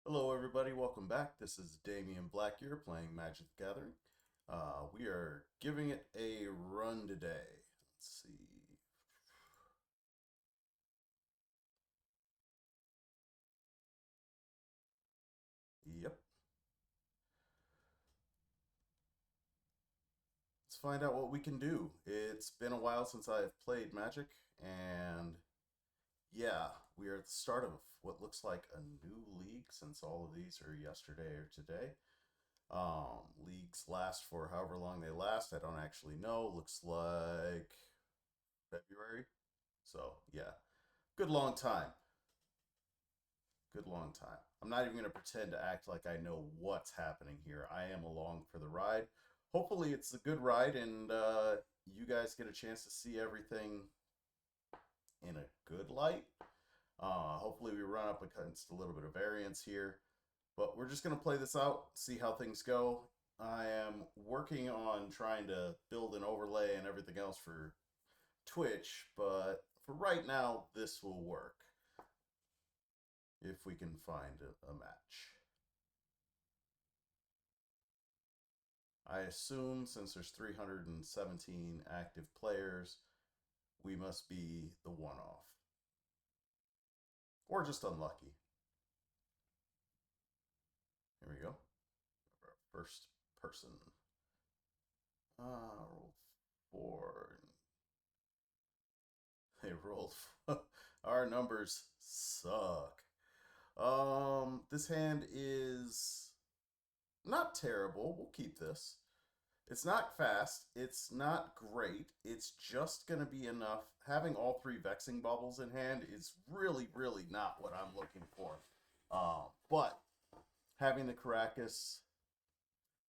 Hello, everybody. Welcome back. This is Damionblackgear playing Magic the Gathering. We are giving it a run today. Let's see. Yep. Let's find out what we can do. It's been a while since I've played Magic, and yeah, we are at the start of what looks like a new league since all of these are yesterday or today. Leagues last for however long they last. I don't actually know. Looks like February. So, yeah, good long time. Good long time. I'm not even going to pretend to act like I know what's happening here. I am along for the ride. Hopefully, it's a good ride and you guys get a chance to see everything in a good light. Hopefully, we run up against a little bit of variance here, but we're just going to play this out, see how things go. I am working on trying to build an overlay and everything else for Twitch, but for right now, this will work if we can find a match. I assume since there's 317 active players, we must be the one off. Or just unlucky. Here we go. Our first person. Roll four. They rolled. Our numbers suck. This hand is not terrible. We'll keep this. It's not fast. It's not great. It's just going to be enough. Having all three Vexing Bubbles in hand is really, really not what I'm looking for. But having the Caracas,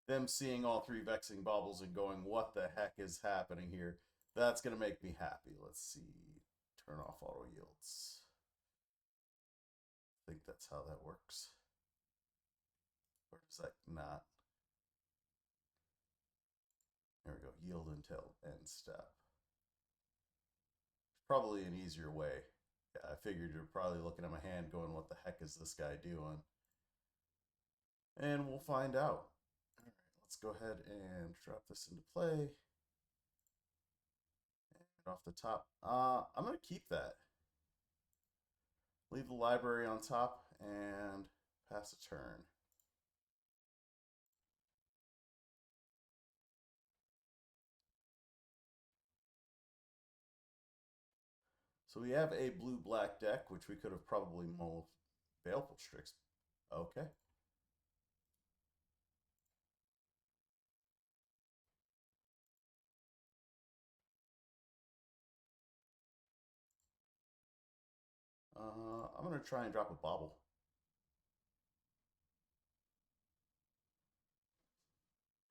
them seeing all three Vexing Bubbles and going, what the heck is happening here? That's going to make me happy. Let's see. Turn off auto yields. I think that's how that works. Or is that not? There we go. Yield until end step. Probably an easier way. Yeah, I figured you're probably looking at my hand going, what the heck is this guy doing? And we'll find out. All right, let's go ahead and drop this into play. And off the top, I'm going to keep that. Leave the library on top and pass a turn. So we have a blue-black deck, which we could have probably mulled Baleful Strix. Okay. I'm going to try and drop a bobble.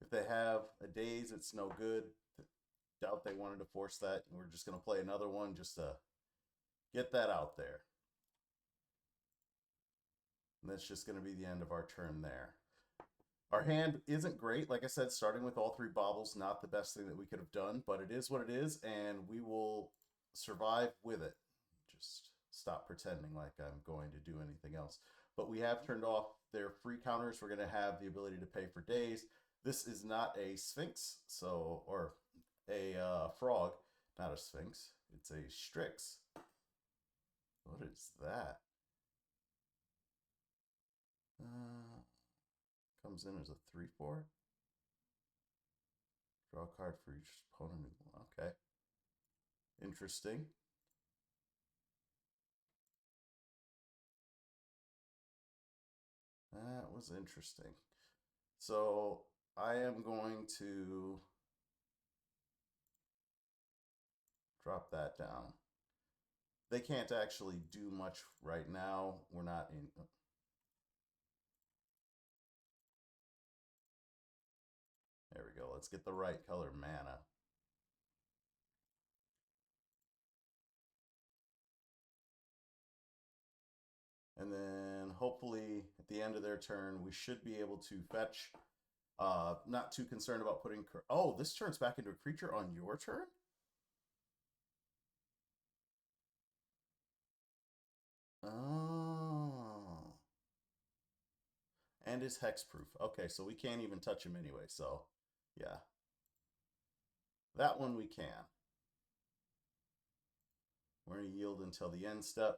If they have a daze, it's no good. Doubt they wanted to force that. We're just going to play another one just to get that out there. And that's just going to be the end of our turn there. Our hand isn't great. Like I said, starting with all three baubles, not the best thing that we could have done, but it is what it is, and we will survive with it. Just stop pretending like I'm going to do anything else. But we have turned off their free counters. We're going to have the ability to pay for days. This is not a Sphinx, so or a frog, not a Sphinx. It's a Strix. What is that? Comes in as a 3/4. Draw a card for each opponent. Okay. Interesting. That was interesting. So I am going to drop that down. They can't actually do much right now. We're not in. There we go. Let's get the right color mana. And then hopefully at the end of their turn, we should be able to fetch. Not too concerned about putting. Oh, this turns back into a creature on your turn? Oh. And is hexproof. Okay, so we can't even touch him anyway, so yeah. That one we can. We're going to yield until the end step.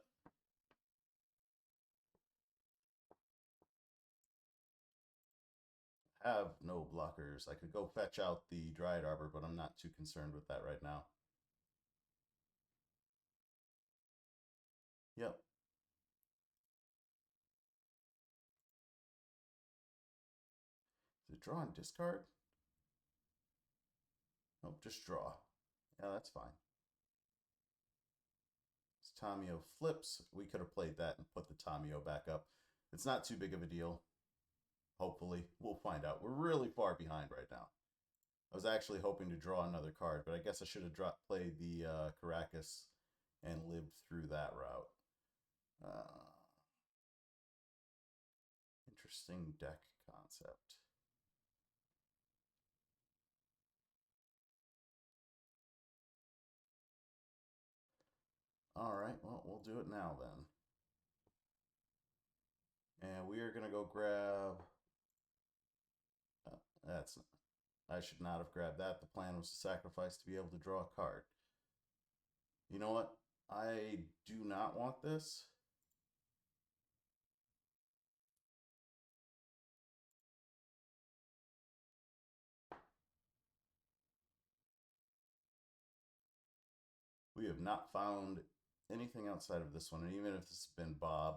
Have no blockers. I could go fetch out the Dryad Arbor, but I'm not too concerned with that right now. Yep. Is it draw and discard? Nope, just draw. Yeah, that's fine. Tamio flips. We could have played that and put the Tamio back up. It's not too big of a deal. Hopefully. We'll find out. We're really far behind right now. I was actually hoping to draw another card, but I guess I should have played the Caracas and lived through that route. Interesting deck concept. All right, well, we'll do it now then. And we are going to go grab... I should not have grabbed that. The plan was to sacrifice to be able to draw a card. You know what? I do not want this. We have not found anything outside of this one. And even if this has been Bob,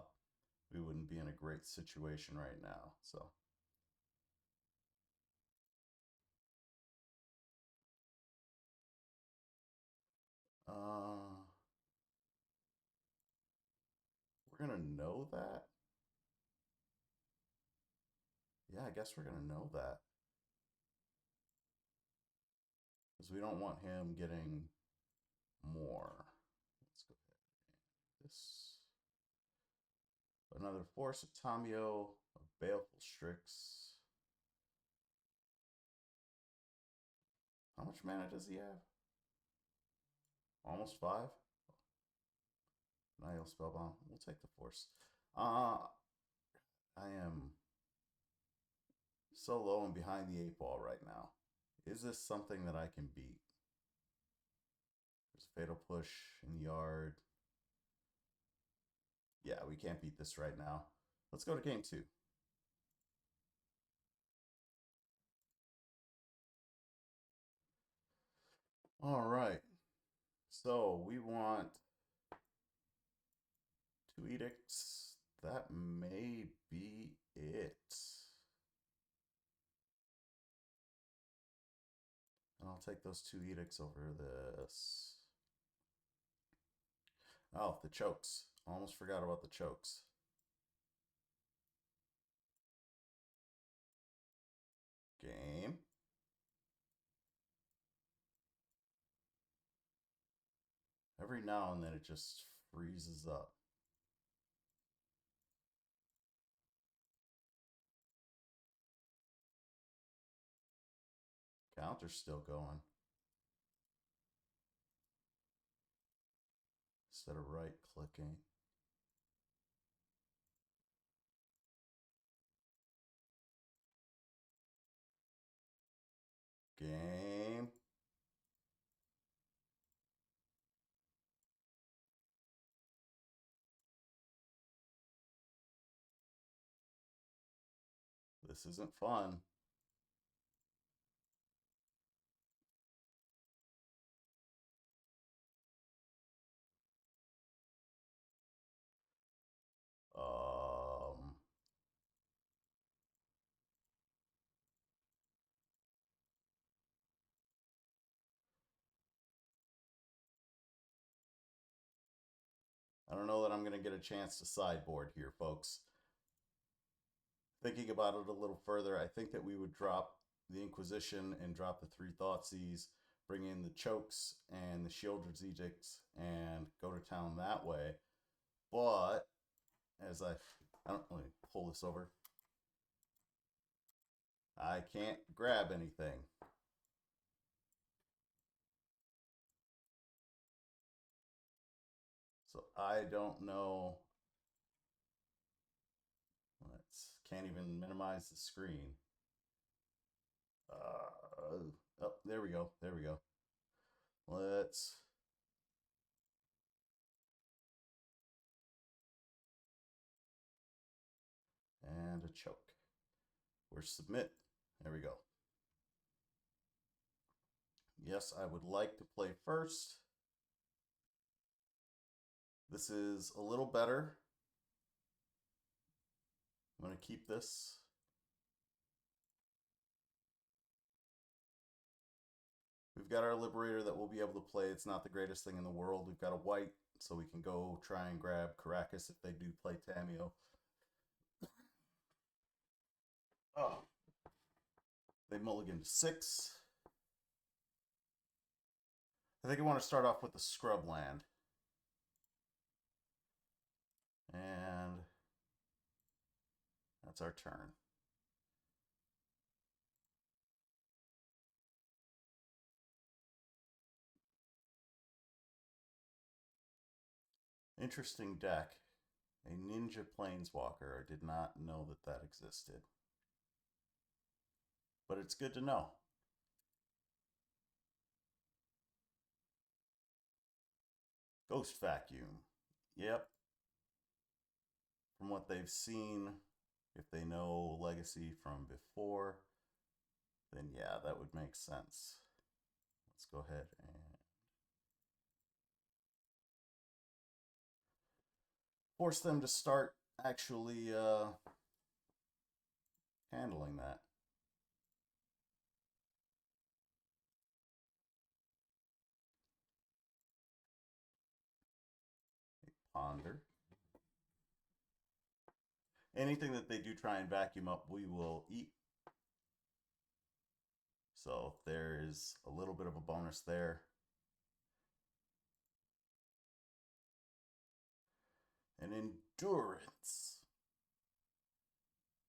we wouldn't be in a great situation right now. So... we're going to know that? Yeah, I guess we're going to know that. Because we don't want him getting more. Let's go ahead and this. Another Force of Tamio, a Baleful Strix. How much mana does he have? Almost 5? Nihil Spellbound. We'll take the Force. I am so low and behind the 8 ball right now. Is this something that I can beat? There's Fatal Push in the yard. Yeah, we can't beat this right now. Let's go to game 2. All right. So we want 2 edicts. That may be it. And I'll take those 2 edicts over this. Oh, the chokes. Almost forgot about the chokes. Game. Every now and then it just freezes up. Counter's still going. Instead of right clicking. Game. This isn't fun. I don't know that I'm going to get a chance to sideboard here, folks. Thinking about it a little further, I think that we would drop the Inquisition and drop the 3 Thoughtseize, bring in the chokes and the Shieldred's Edicts, and go to town that way. But as I don't really pull this over. I can't grab anything. So I don't know. Let's Can't even minimize the screen. Oh, there we go. There we go. Let's... And a choke. We're submit. There we go. Yes, I would like to play first. This is a little better. I'm going to keep this. We've got our Liberator that we'll be able to play. It's not the greatest thing in the world. We've got a white, so we can go try and grab Caracas if they do play Tamio. Oh. They mulligan to 6. I think I want to start off with the scrub land. And that's our turn. Interesting deck. A Ninja Planeswalker. I did not know that that existed. But it's good to know. Ghost Vacuum. Yep. From what they've seen, if they know Legacy from before, then yeah, that would make sense. Let's go ahead and force them to start actually handling that. Ponder. Anything that they do try and vacuum up, we will eat. So there is a little bit of a bonus there. And endurance.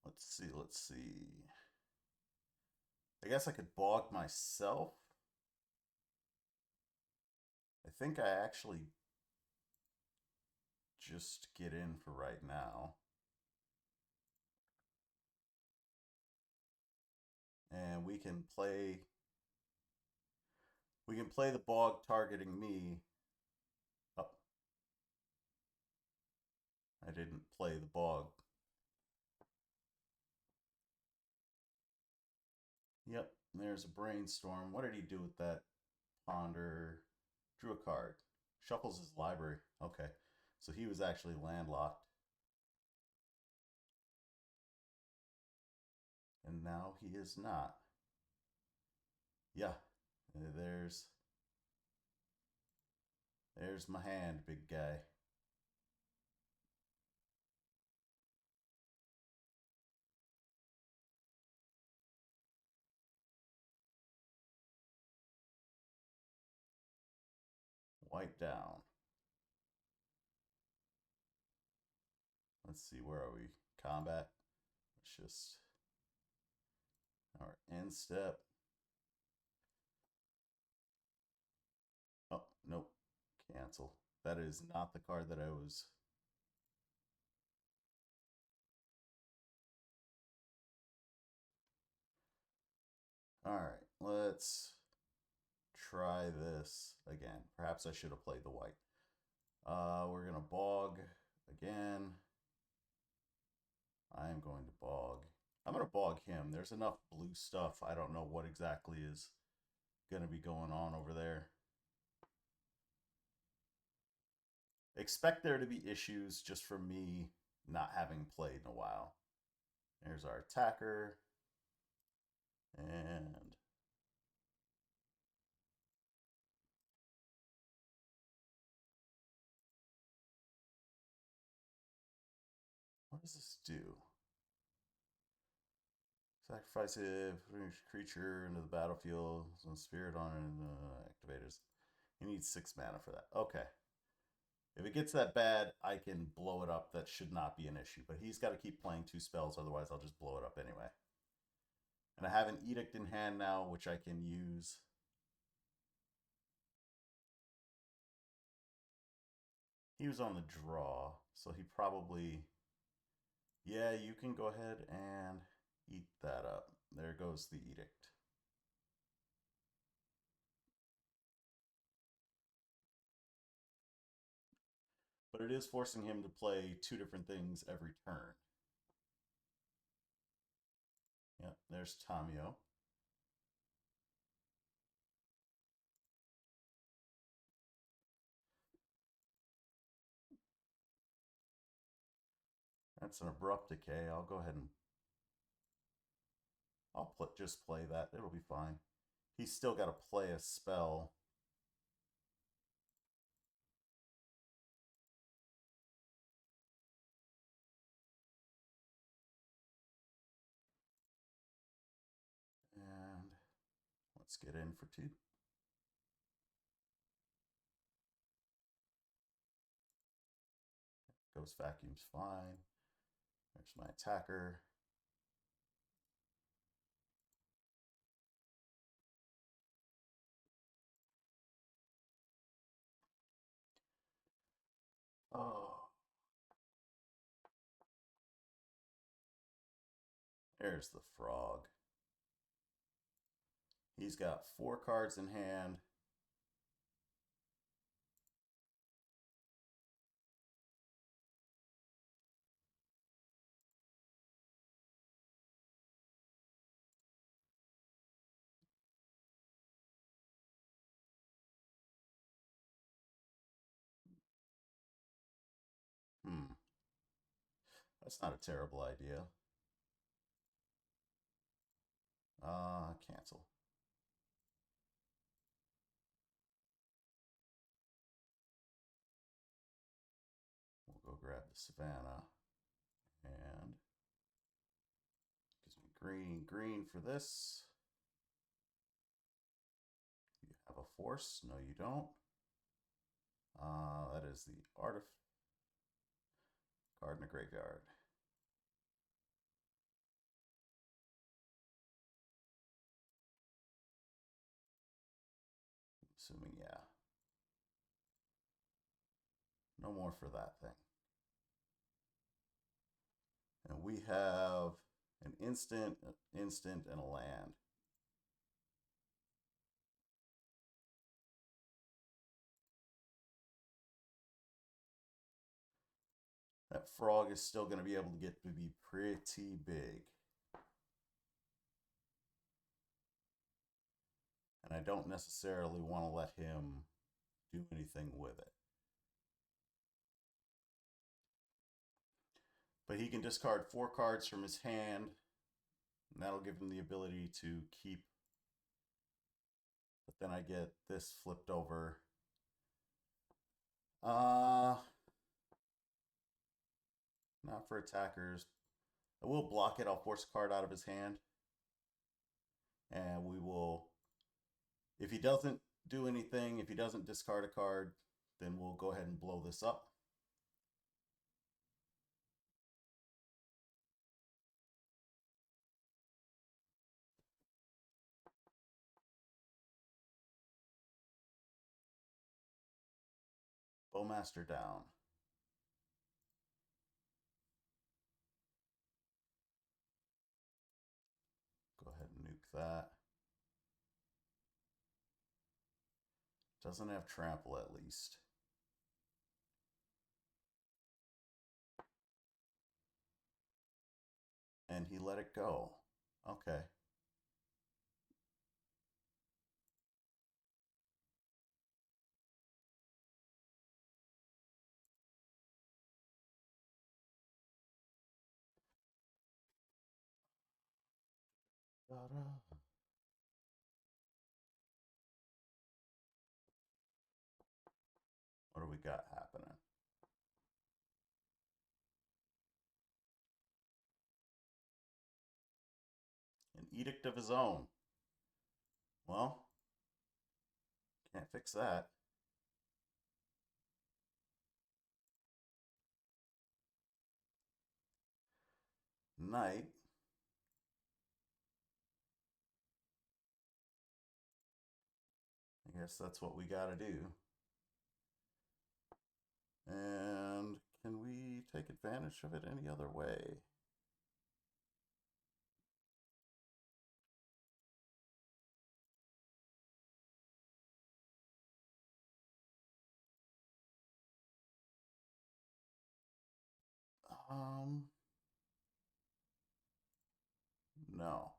Let's see, let's see. I guess I could bog myself. I think I actually just get in for right now. And we can play the bog targeting me. Oh. I didn't play the bog. Yep, there's a brainstorm. What did he do with that? Ponder. Drew a card. Shuffles his library. Okay. So he was actually landlocked. And now he is not. Yeah. There's my hand, big guy. White down. Let's see, where are we? Combat. Let's just... Our end step. Oh, nope. Cancel. That is not the card that I was... Alright, let's try this again. Perhaps I should have played the white. We're going to bog again. I am going to bog. I'm going to bog him. There's enough blue stuff. I don't know what exactly is going to be going on over there. Expect there to be issues just from me not having played in a while. There's our attacker. And what does this do? Sacrifice a creature into the battlefield. Some spirit on it and activators. He needs 6 mana for that. Okay. If it gets that bad, I can blow it up. That should not be an issue. But he's got to keep playing 2 spells, otherwise I'll just blow it up anyway. And I have an Edict in hand now, which I can use. He was on the draw, so he probably Yeah, you can go ahead and eat that up. There goes the edict. But it is forcing him to play two different things every turn. Yep, there's Tamio. That's an abrupt decay. I'll go ahead and just play that. It'll be fine. He's still got to play a spell. And let's get in for 2. Ghost Vacuum's fine. There's my attacker. Oh, there's the frog. He's got 4 cards in hand. That's not a terrible idea. Cancel. We'll go grab the Savannah. And gives me green for this. You have a force? No, you don't. That is the artifact card in the graveyard. Assuming, yeah. No more for that thing. And we have an instant, and a land. That frog is still going to be able to get to be pretty big. And I don't necessarily want to let him do anything with it. But he can discard 4 cards from his hand, and that'll give him the ability to keep. But then I get this flipped over. Not for attackers. I will block it. I'll force a card out of his hand. And we will, if he doesn't do anything, if he doesn't discard a card, then we'll go ahead and blow this up. Bowmaster down. Go ahead and nuke that. Doesn't have trample at least. And he let it go. Okay. What do we got happening? An edict of his own. Well, can't fix that. Knight. I guess that's what we got to do. And can we take advantage of it any other way? Um, no.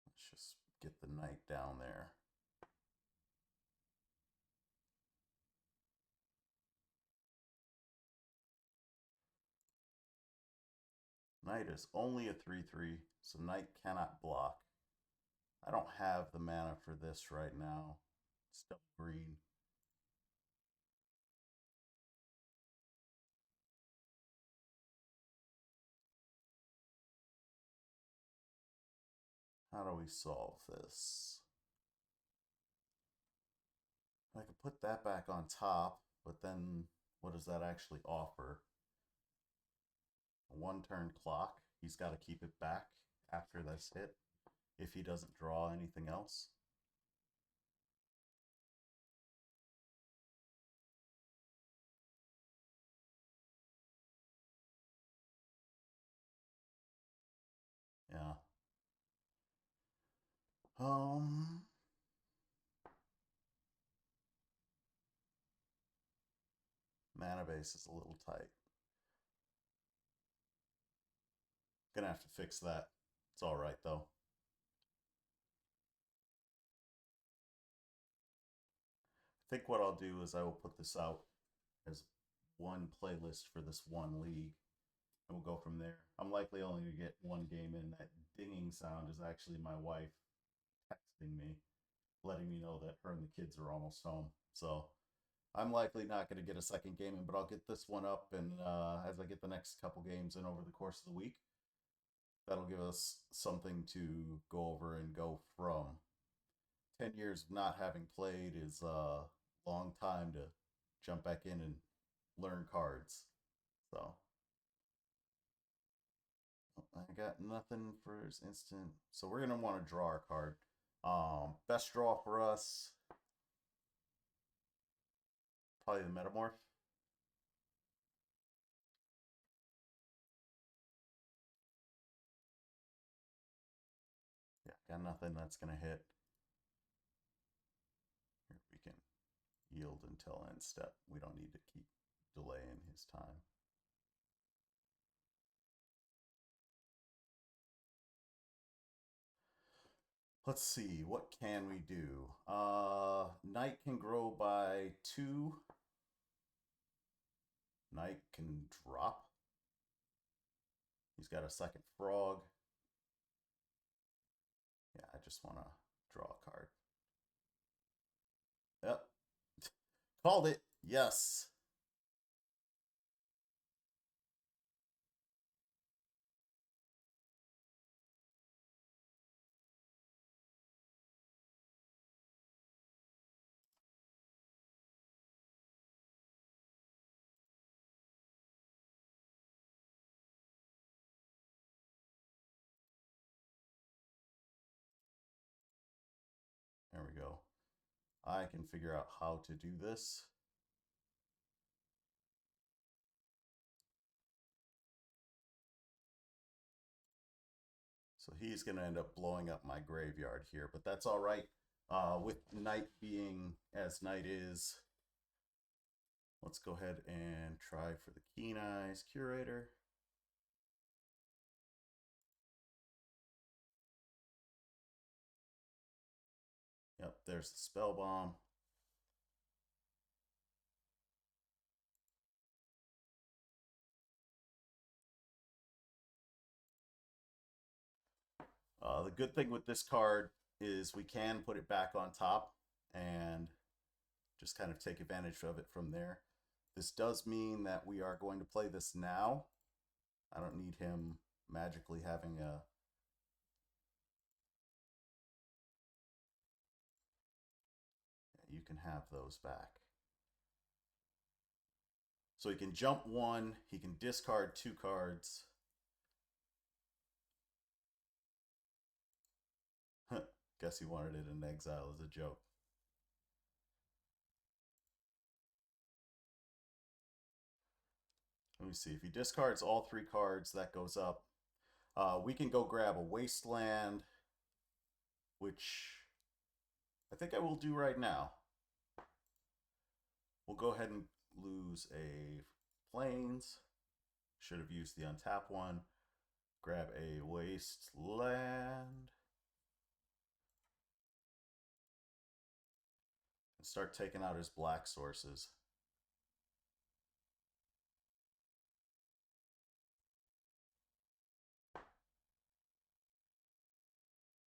Let's just get the knight down there. Knight is only a 3/3, so knight cannot block. I don't have the mana for this right now. It's double green. How do we solve this? I could put that back on top, but then what does that actually offer? A 1-turn clock. He's got to keep it back after this hit if he doesn't draw anything else. Yeah. Mana base is a little tight. Gonna have to fix that. It's all right though. I think what I'll do is I will put this out as one playlist for this one league, and we'll go from there. I'm likely only to get one game in. That dinging sound is actually my wife texting me, letting me know that her and the kids are almost home. So I'm likely not going to get a second game in, but I'll get this one up, and as I get the next couple games in over the course of the week, that'll give us something to go over and go from. 10 years of not having played is a long time to jump back in and learn cards. So I got nothing for his instant. So we're gonna want to draw our card. Best draw for us, probably the Metamorph. Yeah, got nothing that's gonna hit. Here we can yield until end step. We don't need to keep delaying his time. Let's see, what can we do? Knight can grow by 2. Knight can drop. He's got a second frog. Yeah, I just want to draw a card. Yep. Called it. Yes. There we go. I can figure out how to do this. So he's going to end up blowing up my graveyard here, but that's all right. With Knight being as Knight is, let's go ahead and try for the Keen Eyes Curator. Yep, there's the Spell Bomb. The good thing with this card is we can put it back on top and just kind of take advantage of it from there. This does mean that we are going to play this now. I don't need him magically having a... You can have those back. So he can jump 1, he can discard 2 cards. Guess he wanted it in exile as a joke. Let me see. If he discards all 3 cards, that goes up. We can go grab a Wasteland, which I think I will do right now. We'll go ahead and lose a plains. Should have used the untap one. Grab a wasteland. And start taking out his black sources.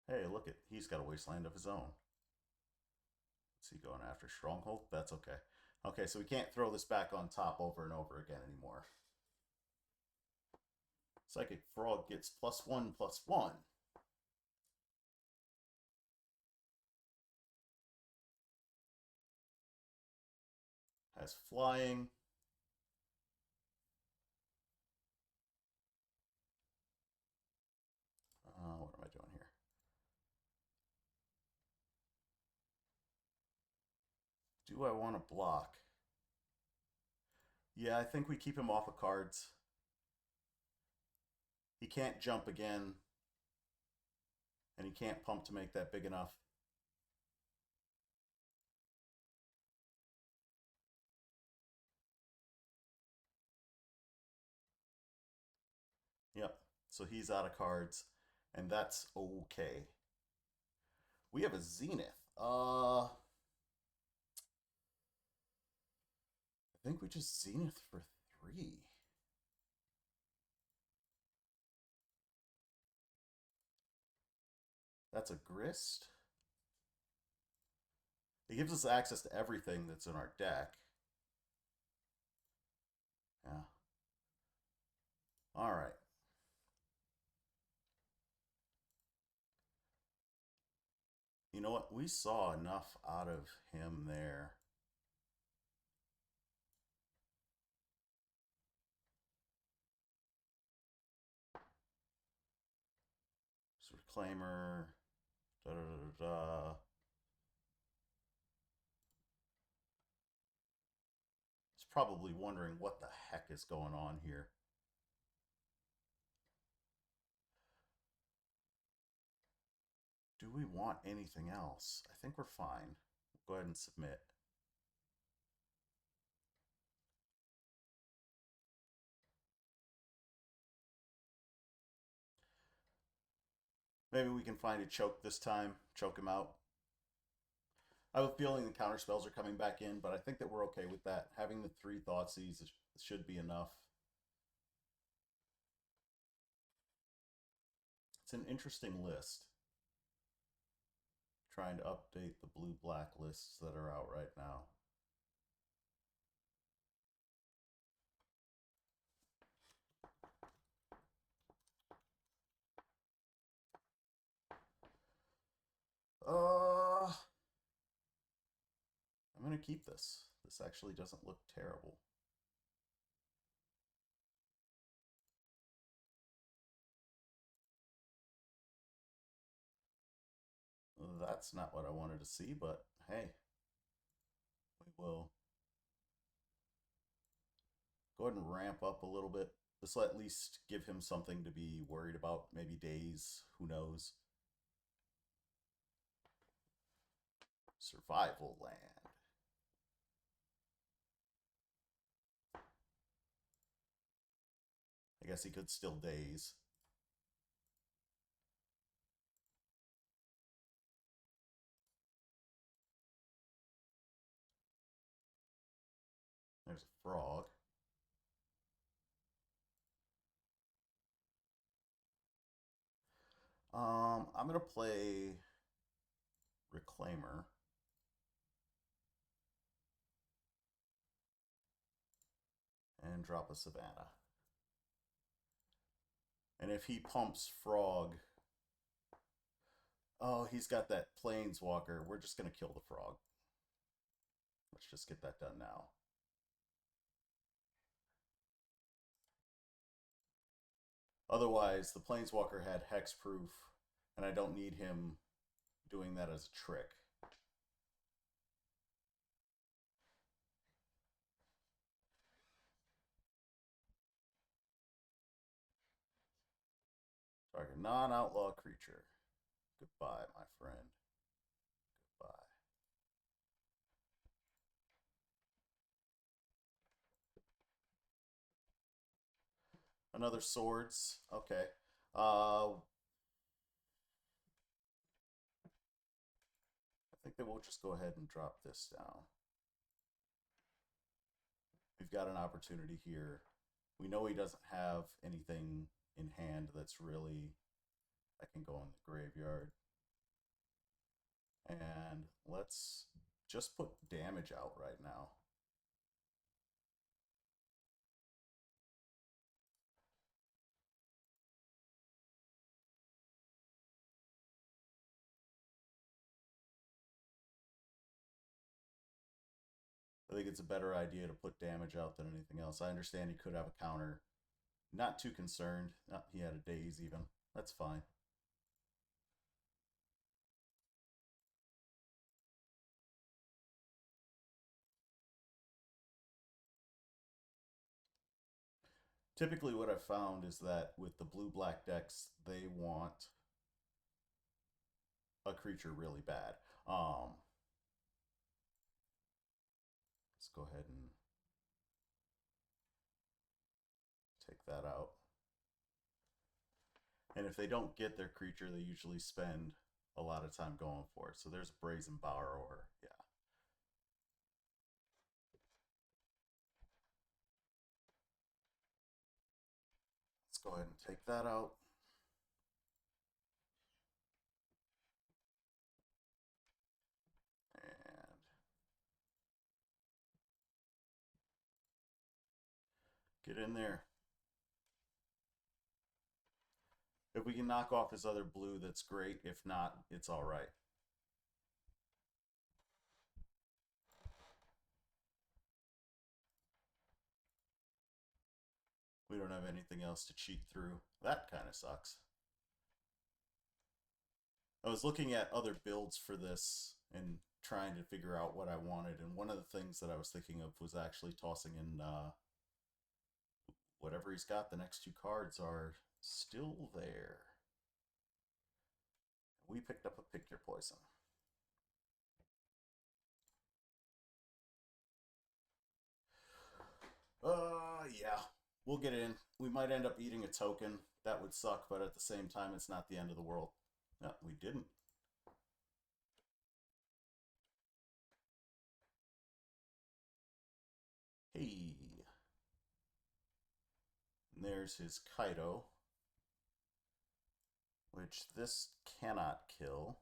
Hey, look it. He's got a wasteland of his own. What's he going after? Stronghold? That's okay. Okay, so we can't throw this back on top over and over again anymore. Psychic Frog gets +1/+1. Has flying. What am I doing here? Do I want to block? Yeah, I think we keep him off of cards. He can't jump again. And he can't pump to make that big enough. Yep, so he's out of cards. And that's okay. We have a Zenith. I think we just Zenith for 3. That's a Grist. It gives us access to everything that's in our deck. Yeah. All right. You know what? We saw enough out of him there. Reclaimer. Da, da, da, da. He's probably wondering what the heck is going on here. Do we want anything else? I think we're fine. Go ahead and submit. Maybe we can find a choke this time. Choke him out. I have a feeling the counter spells are coming back in, but I think that we're okay with that. Having the 3 Thoughtseize should be enough. It's an interesting list. Trying to update the blue-black lists that are out right now. I'm going to keep this. This actually doesn't look terrible. That's not what I wanted to see, but hey, we will go ahead and ramp up a little bit. This will at least give him something to be worried about. Maybe days, who knows. Survival land. I guess he could still daze. There's a frog. I'm going to play Reclaimer. And drop a Savannah. And if he pumps Frog... Oh, he's got that Planeswalker. We're just going to kill the Frog. Let's just get that done now. Otherwise, the Planeswalker had hexproof, and I don't need him doing that as a trick. Target non-outlaw creature. Goodbye, my friend. Goodbye. Another swords. Okay. I think that we'll just go ahead and drop this down. We've got an opportunity here. We know he doesn't have anything in hand that's really that can go in the graveyard. And let's just put damage out right now. I think it's a better idea to put damage out than anything else. I understand he could have a counter. Not too concerned. He had a daze even. That's fine. Typically what I've found is that with the blue-black decks, they want a creature really bad. Let's go ahead and take that out. And if they don't get their creature, they usually spend a lot of time going for it. So there's a Brazen Borrower. Yeah. Let's go ahead and take that out. And get in there. If we can knock off his other blue, that's great. If not, it's all right. We don't have anything else to cheat through. That kind of sucks. I was looking at other builds for this and trying to figure out what I wanted, and one of the things that I was thinking of was actually tossing in whatever he's got. The next two cards are still there. We picked up a Pick Your Poison. Yeah. We'll get in. We might end up eating a token. That would suck, but at the same time, it's not the end of the world. No, we didn't. Hey. And there's his Kaido, which this cannot kill.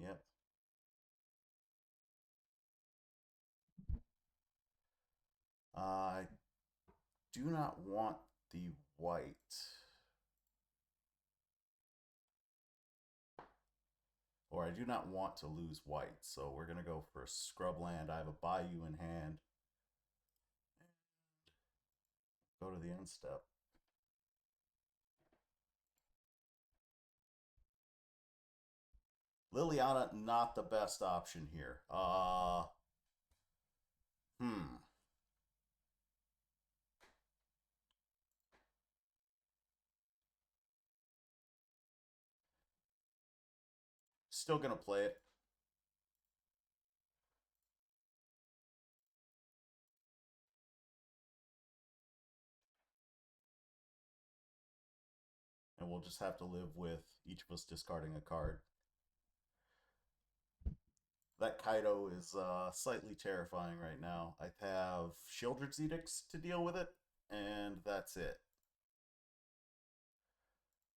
Yep. I do not want the white. Or I do not want to lose white, so we're going to go for a scrub land. I have a Bayou in hand. Go to the end step. Liliana, not the best option here. Still going to play it. And we'll just have to live with each of us discarding a card. That Kaido is slightly terrifying right now. I have Shieldred's Edicts to deal with it, and that's it.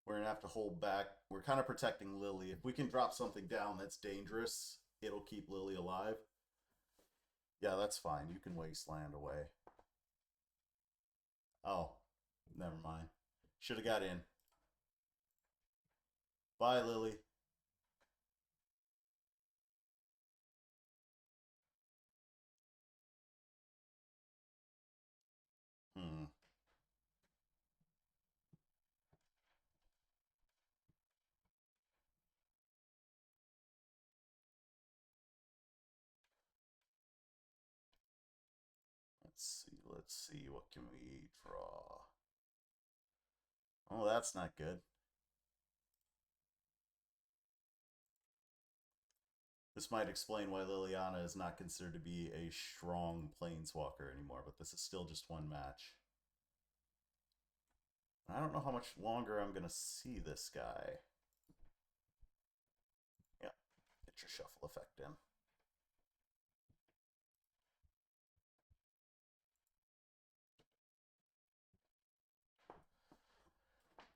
We're going to have to hold back. We're kind of protecting Lily. If we can drop something down that's dangerous, it'll keep Lily alive. Yeah, that's fine. You can wasteland away. Oh, never mind. Should have got in. Bye, Lily. Hmm. Let's see. What can we draw? Oh, that's not good. This might explain why Liliana is not considered to be a strong planeswalker anymore, but this is still just one match. I don't know how much longer I'm going to see this guy. Yeah, get your shuffle effect in.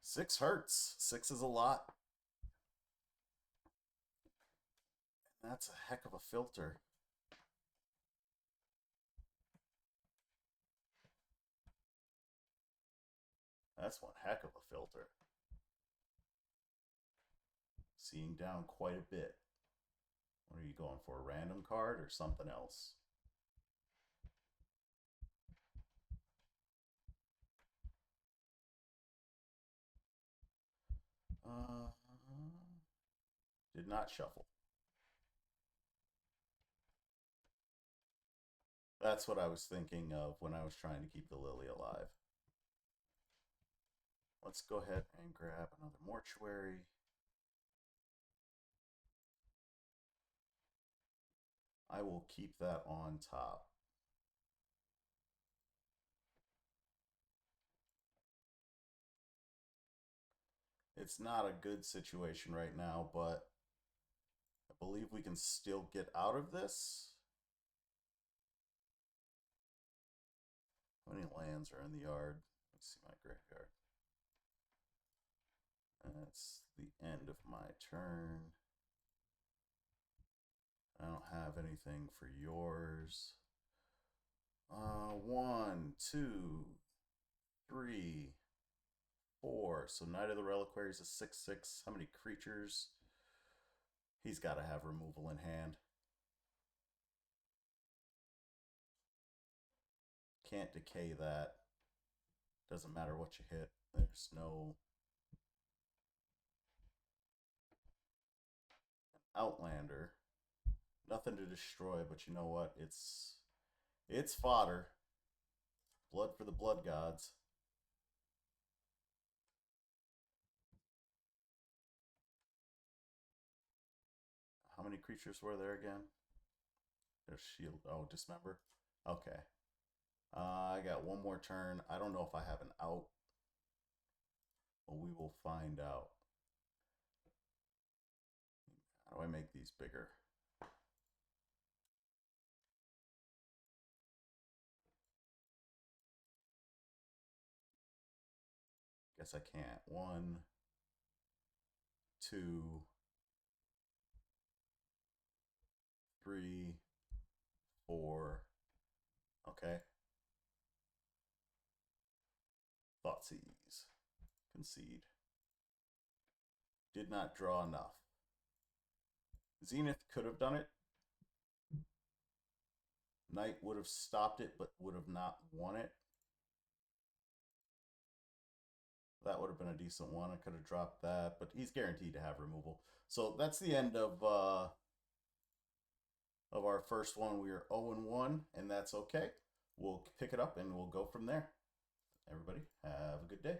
Six hurts. Six is a lot. That's a heck of a filter. That's one heck of a filter. Seeing down quite a bit. What are you going for? A random card or something else? Uh, did not shuffle. That's what I was thinking of when I was trying to keep the Lily alive. Let's go ahead and grab another mortuary. I will keep that on top. It's not a good situation right now, but I believe we can still get out of this. How many lands are in the yard? Let's see my graveyard. That's the end of my turn. I don't have anything for yours. 1, 2, 3, 4. So Knight of the Reliquary is a 6/6. How many creatures? He's got to have removal in hand. Can't decay that. Doesn't matter what you hit. There's no Outlander. Nothing to destroy, but you know what? It's fodder. Blood for the blood gods. How many creatures were there again? There's shield. Oh, dismember. Okay. I got one more turn. I don't know if I have an out. Well, we will find out. How do I make these bigger? Guess I can't. 1, 2, 3, 4. Okay. Thoughtseize. Concede. Did not draw enough. Zenith could have done it. Knight would have stopped it, but would have not won it. That would have been a decent one. I could have dropped that, but he's guaranteed to have removal. So that's the end of our first one. We are 0-1, and that's okay. We'll pick it up and we'll go from there. Everybody, have a good day.